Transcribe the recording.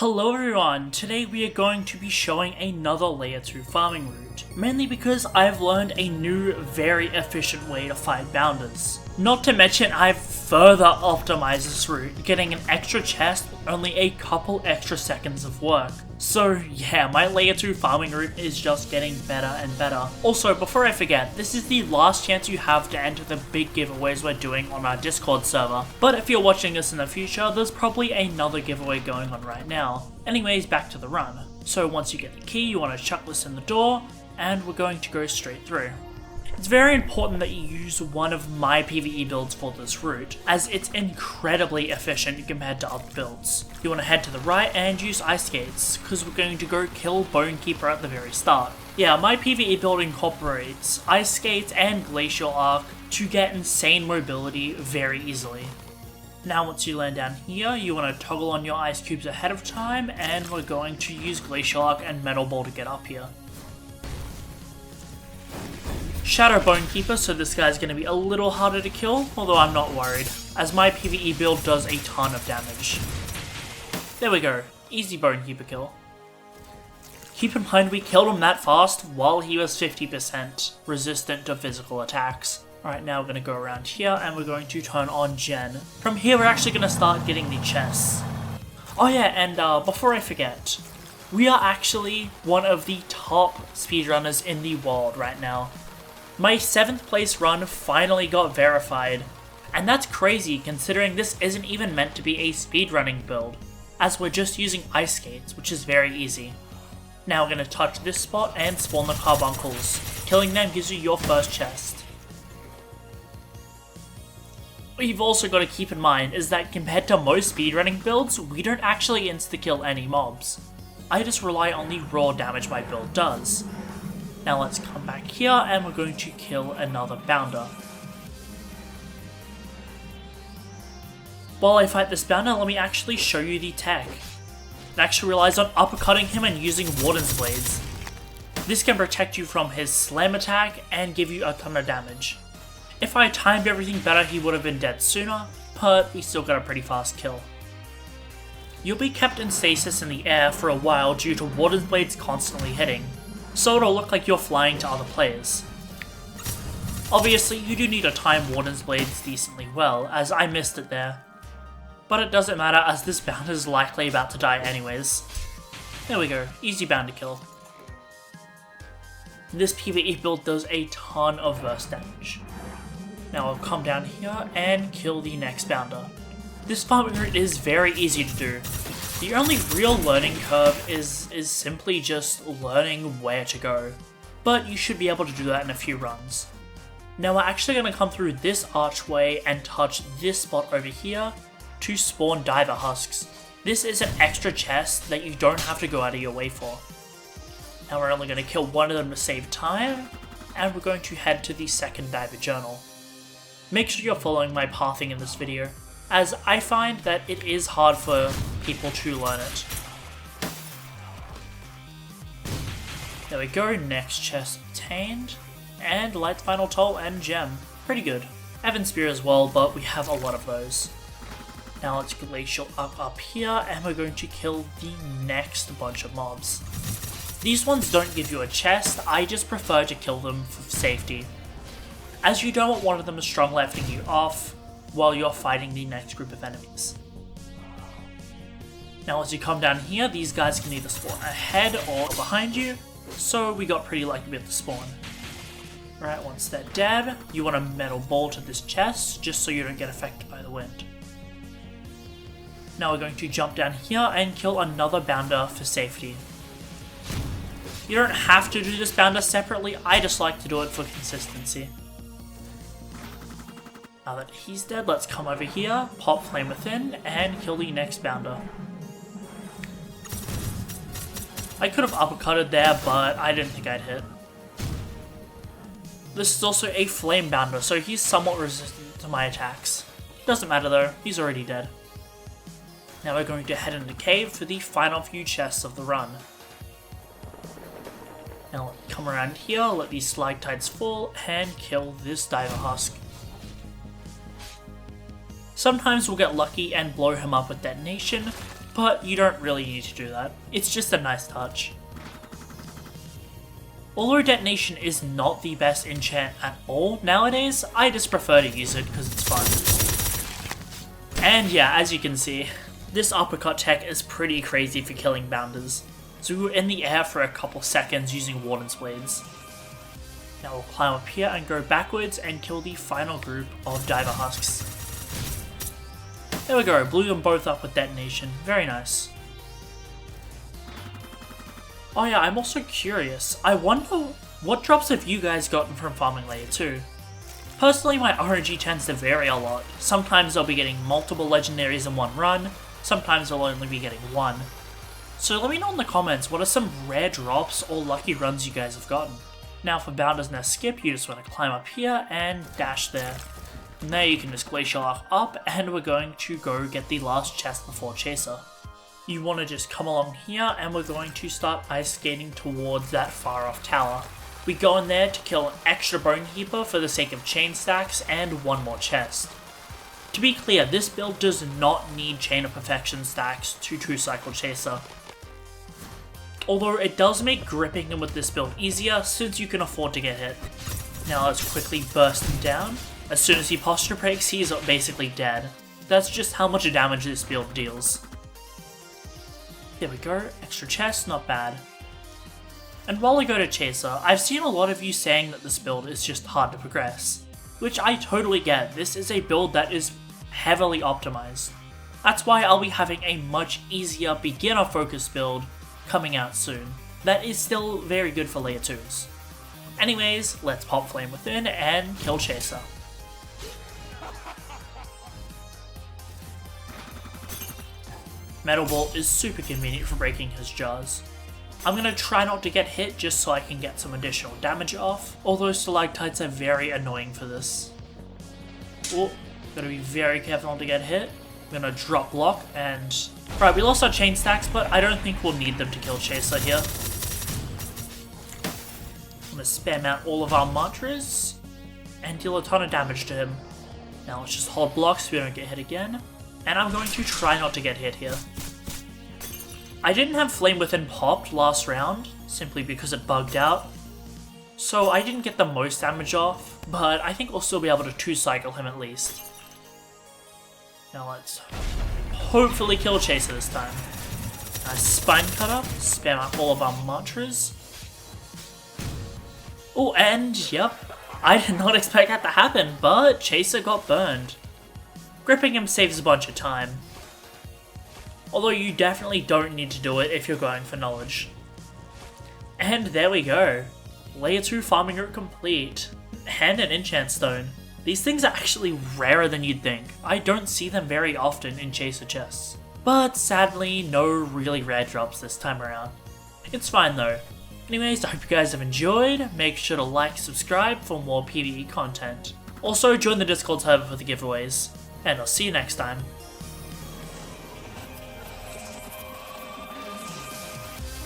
Hello everyone, today we are going to be showing another layer 2 farming route, mainly because I've learned a new, very efficient way to fight bounders. Not to mention I've further optimized this route, getting an extra chest with only a couple extra seconds of work. So yeah, my layer 2 farming route is just getting better and better. Also, before I forget, this is the last chance you have to enter the big giveaways we're doing on our Discord server. But if you're watching this in the future, there's probably another giveaway going on right now. Anyways, back to the run. So once you get the key, you want to chuck this in the door, and we're going to go straight through. It's very important that you use one of my PVE builds for this route, as it's incredibly efficient compared to other builds. You want to head to the right and use ice skates, because we're going to go kill Bonekeeper at the very start. Yeah, my PVE build incorporates ice skates and glacial arc to get insane mobility very easily. Now once you land down here, you want to toggle on your ice cubes ahead of time, and we're going to use glacial arc and metal ball to get up here. Shadow Bonekeeper, so this guy's going to be a little harder to kill, although I'm not worried, as my PvE build does a ton of damage. There we go, easy Bonekeeper kill. Keep in mind we killed him that fast while he was 50% resistant to physical attacks. Alright, now we're going to go around here and we're going to turn on Gen. From here we're actually going to start getting the chests. Oh yeah, and before I forget, we are actually one of the top speedrunners in the world right now. My 7th place run finally got verified, and that's crazy considering this isn't even meant to be a speedrunning build, as we're just using ice skates, which is very easy. Now we're going to touch this spot and spawn the carbuncles. Killing them gives you your first chest. What you've also got to keep in mind is that compared to most speedrunning builds, we don't actually insta-kill any mobs. I just rely on the raw damage my build does. Now let's come back here and we're going to kill another bounder. While I fight this bounder, let me actually show you the tech. It actually relies on uppercutting him and using Warden's Blades. This can protect you from his slam attack and give you a ton of damage. If I timed everything better, he would have been dead sooner, but we still got a pretty fast kill. You'll be kept in stasis in the air for a while due to Warden's Blades constantly hitting, so it'll look like you're flying to other players. Obviously, you do need to time Warden's Blades decently well, as I missed it there. But it doesn't matter, as this bounder is likely about to die anyways. There we go, easy bounder kill. This PvE build does a ton of burst damage. Now I'll come down here and kill the next bounder. This farming route is very easy to do. The only real learning curve is simply just learning where to go, but you should be able to do that in a few runs. Now we're actually going to come through this archway and touch this spot over here to spawn diver husks. This is an extra chest that you don't have to go out of your way for. Now we're only going to kill one of them to save time, and we're going to head to the second diver journal. Make sure you're following my pathing in this video, as I find that it is hard for people to learn it. There we go, next chest obtained, and light final toll and gem. Pretty good. Evan Spear as well, but we have a lot of those. Now let's glacial up here, and we're going to kill the next bunch of mobs. These ones don't give you a chest, I just prefer to kill them for safety, as you don't want one of them strong lefting you off while you're fighting the next group of enemies. Now as you come down here, these guys can either spawn ahead or behind you, so we got pretty lucky with the spawn. Right, once they're dead, you want to metal ball to this chest, just so you don't get affected by the wind. Now we're going to jump down here and kill another bounder for safety. You don't have to do this bounder separately, I just like to do it for consistency. Now that he's dead, let's come over here, pop Flame Within, and kill the next bounder. I could have uppercutted there, but I didn't think I'd hit. This is also a flame bounder, so he's somewhat resistant to my attacks. Doesn't matter though, he's already dead. Now we're going to head into the cave for the final few chests of the run. Now come around here, let these stalactites fall, and kill this diver husk. Sometimes we'll get lucky and blow him up with detonation, but you don't really need to do that. It's just a nice touch. Although Detonation is not the best enchant at all nowadays, I just prefer to use it because it's fun. And yeah, as you can see, this uppercut tech is pretty crazy for killing bounders. So we were in the air for a couple seconds using Warden's Blades. Now we'll climb up here and go backwards and kill the final group of Diver Husks. There we go, blew them both up with Detonation, very nice. Oh yeah, I'm also curious, I wonder what drops have you guys gotten from farming layer 2? Personally, my RNG tends to vary a lot. Sometimes I'll be getting multiple legendaries in one run, sometimes I'll only be getting one. So let me know in the comments what are some rare drops or lucky runs you guys have gotten. Now for Bounder's Nest Skip, you just want to climb up here and dash there. From there you can just Glacial Arc up, and we're going to go get the last chest before Chaser. You want to just come along here, and we're going to start ice skating towards that far off tower. We go in there to kill an extra Bonekeeper for the sake of chain stacks and one more chest. To be clear, this build does not need Chain of Perfection stacks to 2-cycle Chaser. Although it does make gripping him with this build easier since you can afford to get hit. Now let's quickly burst him down. As soon as he posture breaks, he is basically dead. That's just how much damage this build deals. There we go, extra chest, not bad. And while I go to Chaser, I've seen a lot of you saying that this build is just hard to progress. Which I totally get, this is a build that is heavily optimized. That's why I'll be having a much easier beginner focused build coming out soon. That is still very good for layer 2s. Anyways, let's pop Flame Within and kill Chaser. Metal Bolt is super convenient for breaking his jaws. I'm going to try not to get hit just so I can get some additional damage off, although stalactites are very annoying for this. Oh, gotta be very careful not to get hit. I'm going to drop block and... Right, we lost our chain stacks, but I don't think we'll need them to kill Chaser here. I'm going to spam out all of our mantras and deal a ton of damage to him. Now let's just hold block so we don't get hit again. And I'm going to try not to get hit here. I didn't have Flame Within popped last round, simply because it bugged out. So I didn't get the most damage off, but I think we'll still be able to 2-cycle him at least. Now let's hopefully kill Chaser this time. Nice Spine Cutter, spam out all of our mantras. Oh, and yep, I did not expect that to happen, but Chaser got burned. Gripping him saves a bunch of time. Although you definitely don't need to do it if you're going for knowledge. And there we go. Layer 2 farming route complete. And an enchant stone. These things are actually rarer than you'd think. I don't see them very often in Chaser chests. But sadly, no really rare drops this time around. It's fine though. Anyways, I hope you guys have enjoyed. Make sure to like, subscribe for more PvE content. Also, join the Discord server for the giveaways. And I'll see you next time.